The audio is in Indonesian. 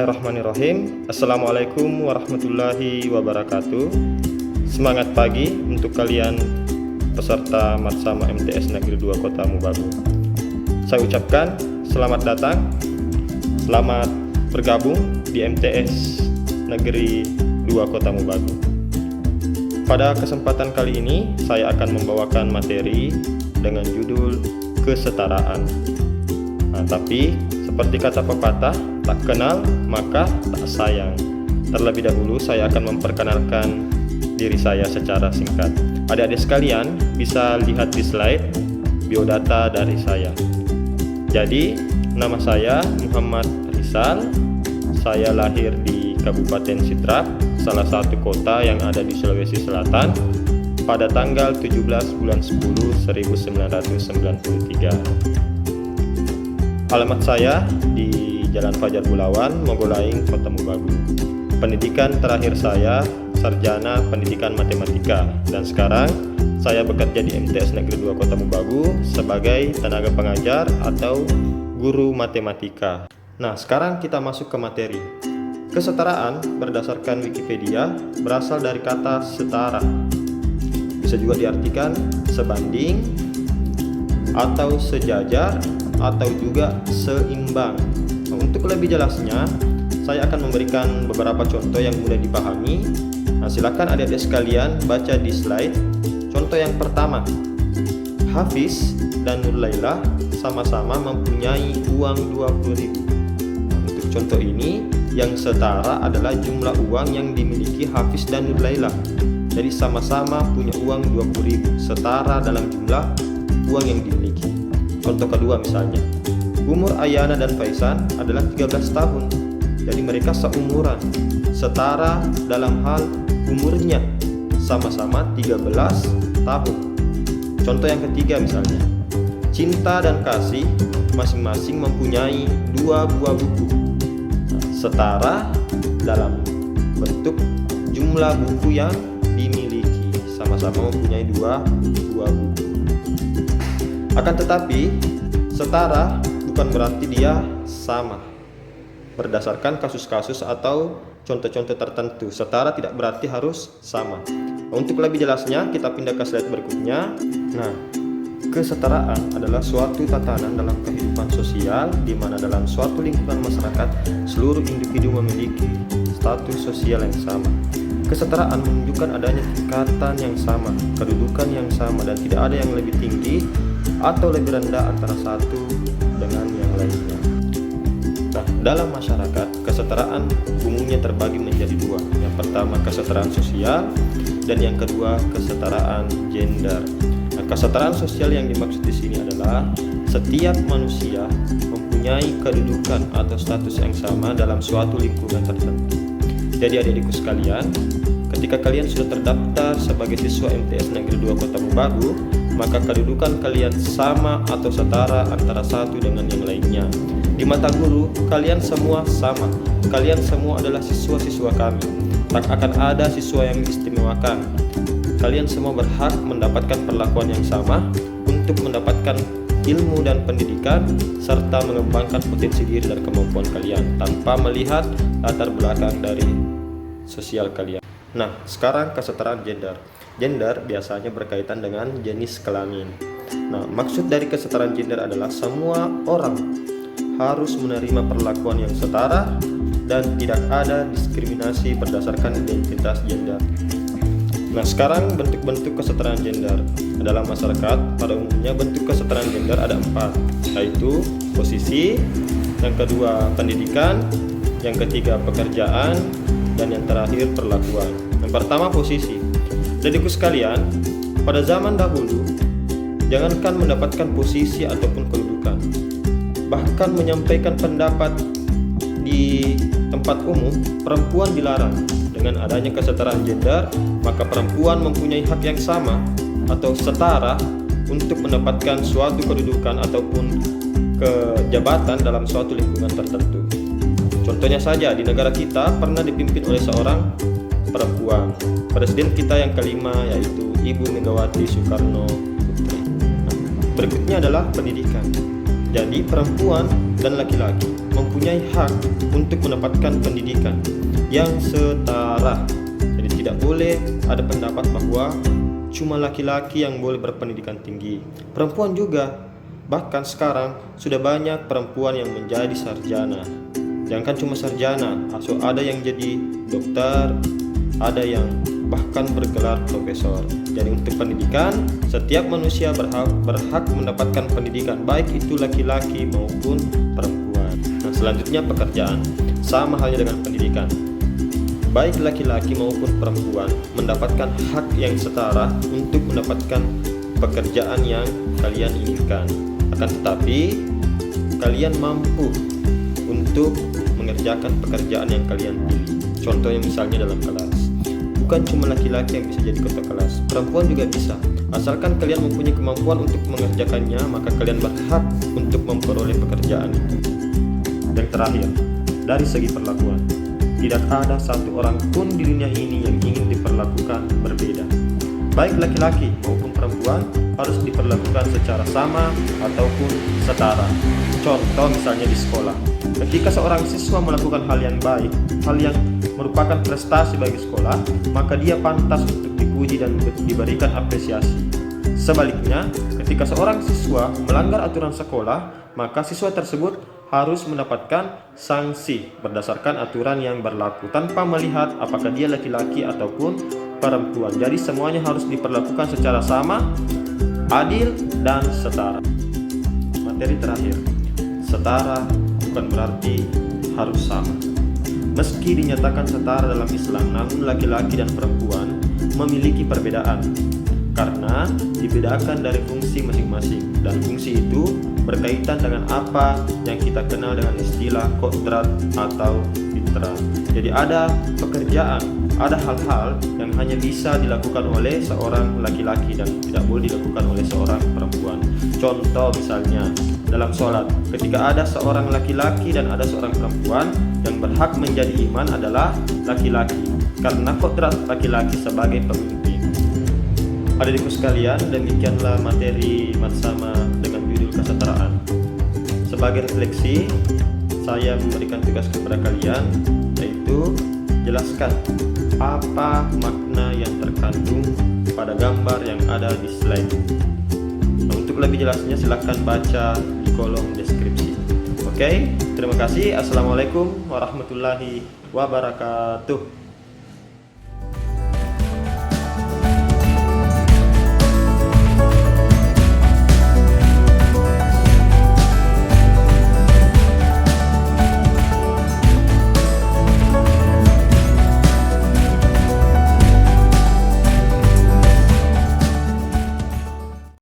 Bismillahirrahmanirrahim. Assalamualaikum warahmatullahi wabarakatuh. Semangat pagi untuk kalian peserta Matsama MTS Negeri 2 Kota Mubagu. Saya ucapkan selamat datang, selamat bergabung di MTS Negeri 2 Kota Mubagu. Pada kesempatan kali ini saya akan membawakan materi dengan judul kesetaraan. Tapi seperti kata pepatah, tak kenal maka tak sayang. Terlebih dahulu saya akan memperkenalkan diri saya secara singkat. Adik-adik sekalian bisa lihat di slide biodata dari saya. Jadi nama saya Muhammad Rizal. Saya lahir di Kabupaten Sidrap, salah satu kota yang ada di Sulawesi Selatan, pada tanggal 17 bulan 10 1993. Alamat saya di Jalan Fajar Bulawan, Mogolaing, Kota Mubagu. Pendidikan terakhir saya sarjana pendidikan matematika, dan sekarang saya bekerja di MTS Negeri 2 Kota Mubagu sebagai tenaga pengajar atau guru matematika. Nah, sekarang kita masuk ke materi. Kesetaraan berdasarkan Wikipedia berasal dari kata setara. Bisa juga diartikan sebanding atau sejajar atau juga seimbang. Untuk lebih jelasnya, saya akan memberikan beberapa contoh yang mudah dipahami. Silakan adik-adik sekalian baca di slide. Contoh yang pertama, Hafiz dan Nurlaila sama-sama mempunyai uang 20.000. Untuk contoh ini, yang setara adalah jumlah uang yang dimiliki Hafiz dan Nurlaila. Jadi sama-sama punya uang 20.000, setara dalam jumlah uang yang dimiliki. Contoh kedua misalnya, umur Ayana dan Faisan adalah 13 tahun. Jadi mereka seumuran, setara dalam hal umurnya, sama-sama 13 tahun. Contoh yang ketiga misalnya, Cinta dan Kasih masing-masing mempunyai 2 buah buku, setara dalam bentuk jumlah buku yang dimiliki, sama-sama mempunyai 2 buah buku. Akan tetapi, setara bukan berarti dia sama. Berdasarkan kasus-kasus atau contoh-contoh tertentu, setara tidak berarti harus sama. Untuk lebih jelasnya, kita pindah ke slide berikutnya. Nah, kesetaraan adalah suatu tatanan dalam kehidupan sosial di mana dalam suatu lingkungan masyarakat seluruh individu memiliki status sosial yang sama. Kesetaraan menunjukkan adanya tingkatan yang sama, kedudukan yang sama, dan tidak ada yang lebih tinggi atau lebih rendah antara satu dengan yang lainnya. Nah, dalam masyarakat, kesetaraan umumnya terbagi menjadi dua. Yang pertama, kesetaraan sosial, dan yang kedua, kesetaraan gender. Nah, kesetaraan sosial yang dimaksud di sini adalah setiap manusia mempunyai kedudukan atau status yang sama dalam suatu lingkungan tertentu. Jadi adik-adikku sekalian, ketika kalian sudah terdaftar sebagai siswa MTS Negeri 2 Kota Mubagu, maka kedudukan kalian sama atau setara antara satu dengan yang lainnya. Di mata guru, kalian semua sama. Kalian semua adalah siswa-siswa kami. Tak akan ada siswa yang diistimewakan. Kalian semua berhak mendapatkan perlakuan yang sama untuk mendapatkan ilmu dan pendidikan serta mengembangkan potensi diri dan kemampuan kalian tanpa melihat latar belakang dari sosial kalian. Nah, sekarang kesetaraan gender. Gender biasanya berkaitan dengan jenis kelamin. Nah, maksud dari kesetaraan gender adalah semua orang harus menerima perlakuan yang setara dan tidak ada diskriminasi berdasarkan identitas gender. Nah, sekarang bentuk-bentuk kesetaraan gender. Dalam masyarakat, pada umumnya bentuk kesetaraan gender ada 4, yaitu posisi, yang kedua pendidikan, yang ketiga pekerjaan, dan yang terakhir perlakuan. Yang pertama posisi. Adikku sekalian, pada zaman dahulu, jangankan mendapatkan posisi ataupun kedudukan, bahkan menyampaikan pendapat di tempat umum, perempuan dilarang. Dengan adanya kesetaraan gender, maka perempuan mempunyai hak yang sama atau setara untuk mendapatkan suatu kedudukan ataupun kejabatan dalam suatu lingkungan tertentu. Contohnya saja, di negara kita pernah dipimpin oleh seorang perempuan, presiden kita yang kelima, yaitu Ibu Megawati Soekarno Putri. Berikutnya adalah pendidikan. Jadi perempuan dan laki-laki mempunyai hak untuk mendapatkan pendidikan yang setara. Jadi tidak boleh ada pendapat bahwa cuma laki-laki yang boleh berpendidikan tinggi. Perempuan juga. Bahkan sekarang sudah banyak perempuan yang menjadi sarjana. Jangan cuma sarjana, ada yang jadi dokter, ada yang bahkan bergelar profesor. Jadi untuk pendidikan, setiap manusia berhak mendapatkan pendidikan, baik itu laki-laki maupun perempuan. Nah, selanjutnya pekerjaan. Sama halnya dengan pendidikan. Baik laki-laki maupun perempuan mendapatkan hak yang setara untuk mendapatkan pekerjaan yang kalian inginkan. Akan tetapi, kalian mampu untuk mengerjakan pekerjaan yang kalian pilih. Contohnya misalnya dalam kelas. Bukan cuma laki-laki yang bisa jadi ketua kelas, perempuan juga bisa. Asalkan kalian mempunyai kemampuan untuk mengerjakannya, maka kalian berhak untuk memperoleh pekerjaan itu. Dan terakhir, dari segi perlakuan, tidak ada satu orang pun di dunia ini yang ingin diperlakukan berbeda. Baik laki-laki maupun perempuan harus diperlakukan secara sama ataupun setara. Contoh misalnya di sekolah, ketika seorang siswa melakukan hal yang baik, hal yang merupakan prestasi bagi sekolah, maka dia pantas untuk dipuji dan diberikan apresiasi. Sebaliknya, ketika seorang siswa melanggar aturan sekolah, maka siswa tersebut harus mendapatkan sanksi berdasarkan aturan yang berlaku tanpa melihat apakah dia laki-laki ataupun perempuan. Jadi semuanya harus diperlakukan secara sama, adil, dan setara. Materi terakhir, setara bukan berarti harus sama. Meski dinyatakan setara dalam Islam, namun laki-laki dan perempuan memiliki perbedaan karena dibedakan dari fungsi masing-masing, dan fungsi itu berkaitan dengan apa yang kita kenal dengan istilah kodrat atau fitrah. Jadi ada pekerjaan, ada hal-hal yang hanya bisa dilakukan oleh seorang laki-laki dan tidak boleh dilakukan oleh seorang perempuan. Contoh misalnya dalam sholat, ketika ada seorang laki-laki dan ada seorang perempuan, yang berhak menjadi imam adalah laki-laki karena kodrat laki-laki sebagai pemimpin. Adik-adikku sekalian, demikianlah materi Matsama dengan judul kesetaraan. Sebagai refleksi, saya memberikan tugas kepada kalian, yaitu jelaskan apa makna yang terkandung pada gambar yang ada di slide. Nah, untuk lebih jelasnya silahkan baca di kolom deskripsi. Oke, terima kasih. Assalamualaikum warahmatullahi wabarakatuh.